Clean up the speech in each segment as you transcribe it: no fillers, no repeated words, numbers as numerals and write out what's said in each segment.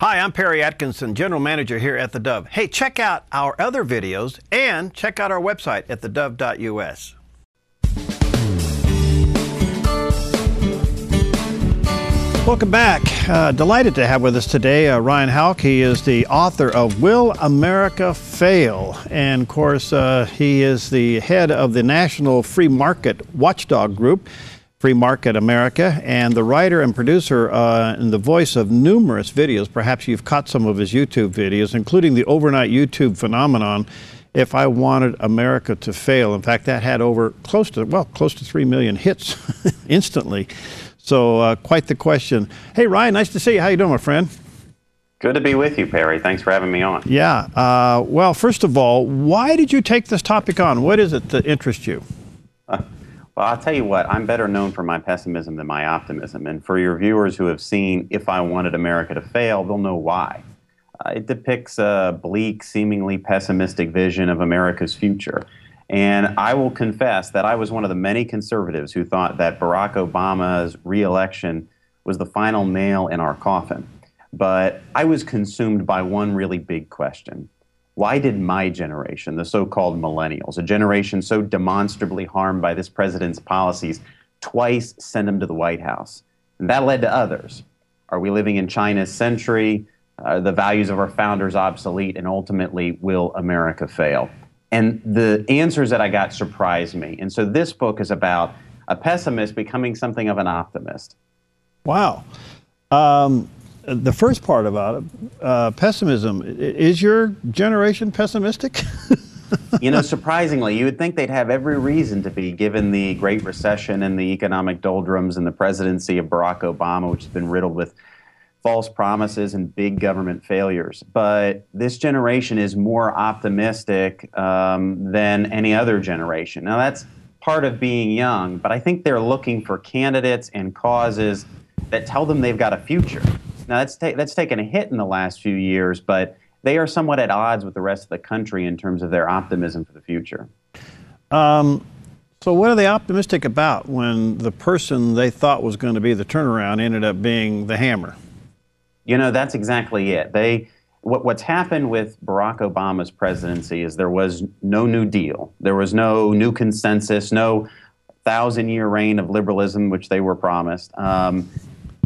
Hi, I'm Perry Atkinson, General Manager here at theDove. Hey, check out our other videos and check out our website at thedove.us. Welcome back. Delighted to have with us today Ryan Houck. He is the author of Will America Fail? And of course, he is the head of the National Free Market Watchdog Group, Free Market America, and the writer and producer and the voice of numerous videos. Perhaps you've caught some of his YouTube videos, including the overnight YouTube phenomenon, If I Wanted America to Fail. In fact, that had over close to 3 million hits instantly. So quite the question. Hey, Ryan, nice to see you. How you doing, my friend? Good to be with you, Perry. Thanks for having me on. Yeah. Well, first of all, why did you take this topic on? What is it that interests you? Well, I'll tell you what, I'm better known for my pessimism than my optimism. And for your viewers who have seen If I Wanted America to Fail, they'll know why. It depicts a bleak, seemingly pessimistic vision of America's future. And I will confess that I was one of the many conservatives who thought that Barack Obama's re-election was the final nail in our coffin. But I was consumed by one really big question. Why did my generation, the so-called millennials, a generation so demonstrably harmed by this president's policies, twice send him to the White House? And that led to others. Are we living in China's century? The values of our founders obsolete? And ultimately, will America fail? And the answers that I got surprised me. And so this book is about a pessimist becoming something of an optimist. Wow. The first part about it, pessimism, is your generation pessimistic? You know, surprisingly, you would think they'd have every reason to be, given the Great Recession and the economic doldrums and the presidency of Barack Obama, which has been riddled with false promises and big government failures. But this generation is more optimistic than any other generation. Now, that's part of being young, but I think they're looking for candidates and causes that tell them they've got a future. Now, that's taken a hit in the last few years, but they are somewhat at odds with the rest of the country in terms of their optimism for the future. So what are they optimistic about when the person they thought was going to be the turnaround ended up being the hammer? You know, that's exactly it. What's happened with Barack Obama's presidency is there was no New Deal. There was no new consensus, no 1,000-year reign of liberalism, which they were promised.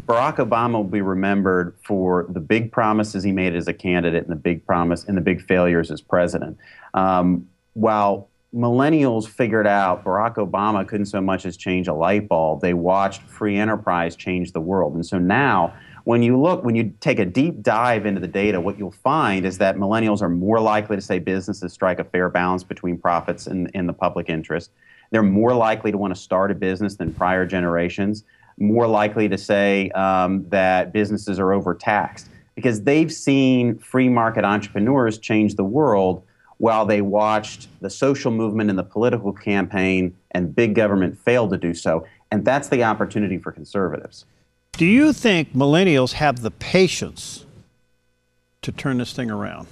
Barack Obama will be remembered for the big promises he made as a candidate and the big failures as president. While millennials figured out Barack Obama couldn't so much as change a light bulb, they watched free enterprise change the world. And so now, when you take a deep dive into the data, what you'll find is that millennials are more likely to say businesses strike a fair balance between profits and the public interest. They're more likely to want to start a business than prior generations, more likely to say that businesses are overtaxed, because they've seen free market entrepreneurs change the world while they watched the social movement and the political campaign and big government fail to do so. And that's the opportunity for conservatives. Do you think millennials have the patience to turn this thing around?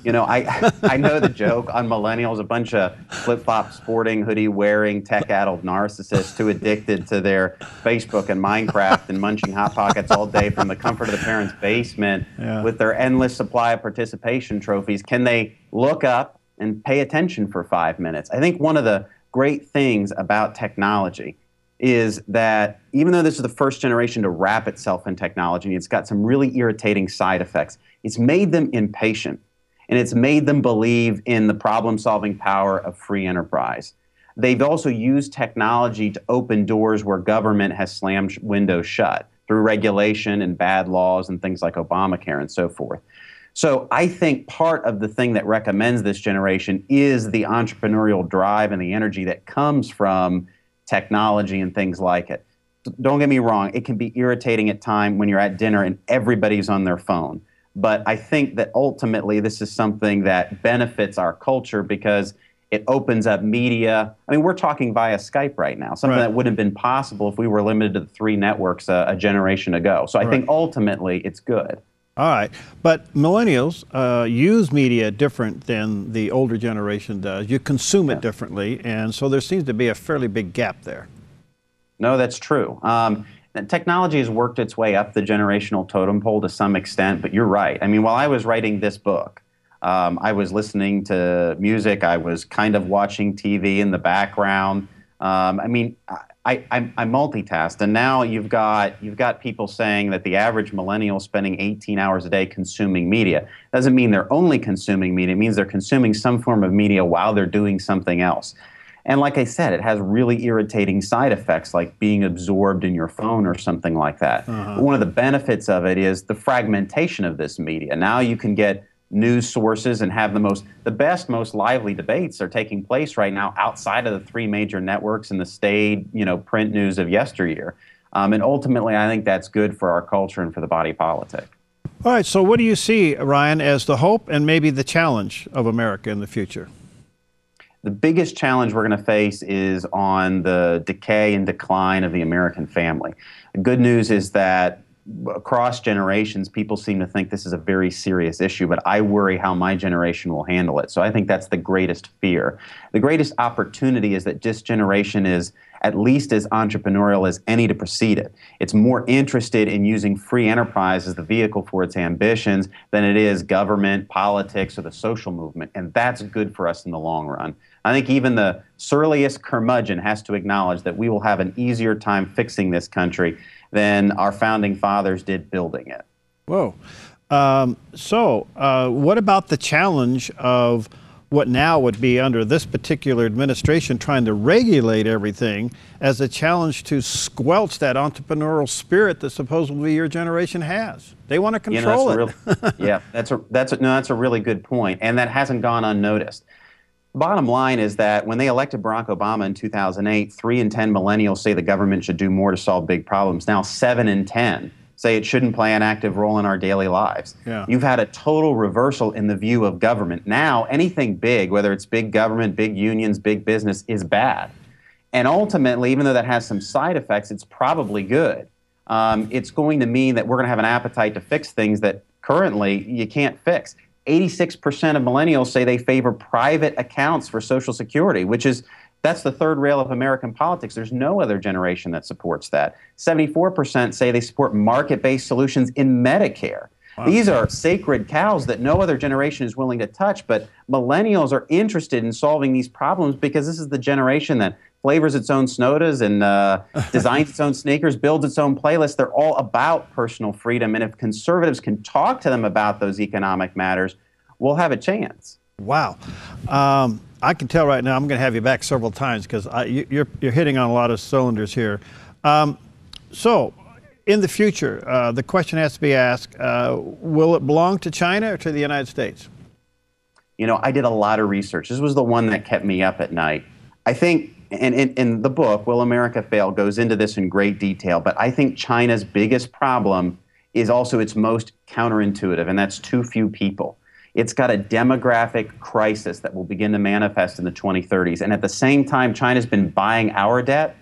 You know, I know the joke on millennials, a bunch of flip-flop sporting, hoodie-wearing, tech-addled narcissists too addicted to their Facebook and Minecraft and munching Hot Pockets all day from the comfort of the parents' basement with their endless supply of participation trophies. Can they look up and pay attention for 5 minutes? I think one of the great things about technology is that even though this is the first generation to wrap itself in technology, and it's got some really irritating side effects, it's made them impatient, and it's made them believe in the problem-solving power of free enterprise. They've also used technology to open doors where government has slammed windows shut through regulation and bad laws and things like Obamacare and so forth. So I think part of the thing that recommends this generation is the entrepreneurial drive and the energy that comes from technology and things like it. Don't get me wrong, it can be irritating at times when you're at dinner and everybody's on their phone. But I think that ultimately this is something that benefits our culture because it opens up media. I mean, we're talking via Skype right now, something that wouldn't have been possible if we were limited to the 3 networks a generation ago. So I think ultimately it's good. All right. But millennials use media different than the older generation does. You consume it differently, and so there seems to be a fairly big gap there. No, that's true. And technology has worked its way up the generational totem pole to some extent, but you're right. I mean, while I was writing this book, I was listening to music. I was kind of watching TV in the background. I mean, I multitasked, and now you've got people saying that the average millennial is spending 18 hours a day consuming media. Doesn't mean they're only consuming media. It means they're consuming some form of media while they're doing something else. And like I said, it has really irritating side effects like being absorbed in your phone or something like that. But one of the benefits of it is the fragmentation of this media. Now you can get news sources and have the best, most lively debates are taking place right now outside of the three major networks and the staid, print news of yesteryear. And ultimately, I think that's good for our culture and for the body politic. All right, so what do you see, Ryan, as the hope and maybe the challenge of America in the future? The biggest challenge we're going to face is on the decay and decline of the American family. The good news is that across generations, people seem to think this is a very serious issue, but I worry how my generation will handle it. So I think that's the greatest fear. The greatest opportunity is that this generation is at least as entrepreneurial as any to precede it. It's more interested in using free enterprise as the vehicle for its ambitions than it is government, politics, or the social movement. And that's good for us in the long run. I think even the surliest curmudgeon has to acknowledge that we will have an easier time fixing this country than our founding fathers did building it. Whoa. What about the challenge of what now would be under this particular administration trying to regulate everything as a challenge to squelch that entrepreneurial spirit that supposedly your generation has? They want to control it. Yeah, that's a really good point, and that hasn't gone unnoticed. Bottom line is that when they elected Barack Obama in 2008, 3 in 10 millennials say the government should do more to solve big problems. Now 7 in 10 say it shouldn't play an active role in our daily lives. Yeah. You've had a total reversal in the view of government. Now anything big, whether it's big government, big unions, big business, is bad. And ultimately, even though that has some side effects, it's probably good. It's going to mean that we're going to have an appetite to fix things that currently you can't fix. 86% of millennials say they favor private accounts for Social Security, that's the third rail of American politics. There's no other generation that supports that. 74% say they support market-based solutions in Medicare. Wow. These are sacred cows that no other generation is willing to touch, but millennials are interested in solving these problems because this is the generation that flavors its own sodas and designs its own sneakers, builds its own playlists. They're all about personal freedom, and if conservatives can talk to them about those economic matters, we'll have a chance. Wow. I can tell right now I'm going to have you back several times because you're hitting on a lot of cylinders here. So in the future, the question has to be asked, will it belong to China or to the United States? I did a lot of research. This was the one that kept me up at night. I think, and in the book, Will America Fail, goes into this in great detail, but I think China's biggest problem is also its most counterintuitive, and that's too few people. It's got a demographic crisis that will begin to manifest in the 2030s. And at the same time, China's been buying our debt.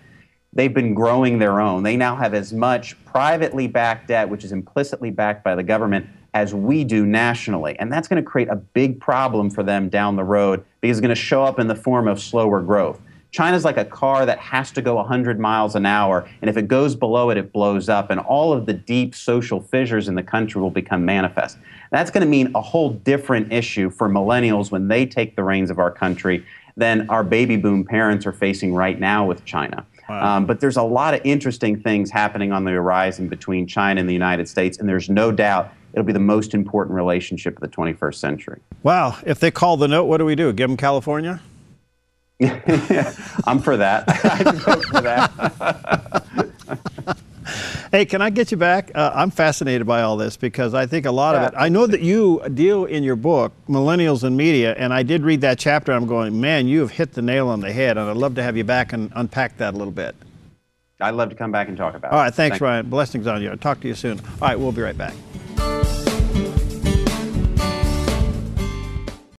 They've been growing their own. They now have as much privately backed debt, which is implicitly backed by the government, as we do nationally. And that's going to create a big problem for them down the road because it's going to show up in the form of slower growth. China's like a car that has to go 100 miles an hour, and if it goes below it, it blows up, and all of the deep social fissures in the country will become manifest. That's going to mean a whole different issue for millennials when they take the reins of our country than our baby boom parents are facing right now with China. Wow. But there's a lot of interesting things happening on the horizon between China and the United States, and there's no doubt it'll be the most important relationship of the 21st century. Wow. If they call the note, what do we do? Give them California? I'm for that. I'd vote for that. Hey, can I get you back? I'm fascinated by all this because I think a lot of it, I know that you deal in your book, Millennials and Media, and I did read that chapter. I'm going, man, you have hit the nail on the head, and I'd love to have you back and unpack that a little bit. I'd love to come back and talk about it. All right, thanks, Ryan. Blessings on you. I'll talk to you soon. All right, we'll be right back.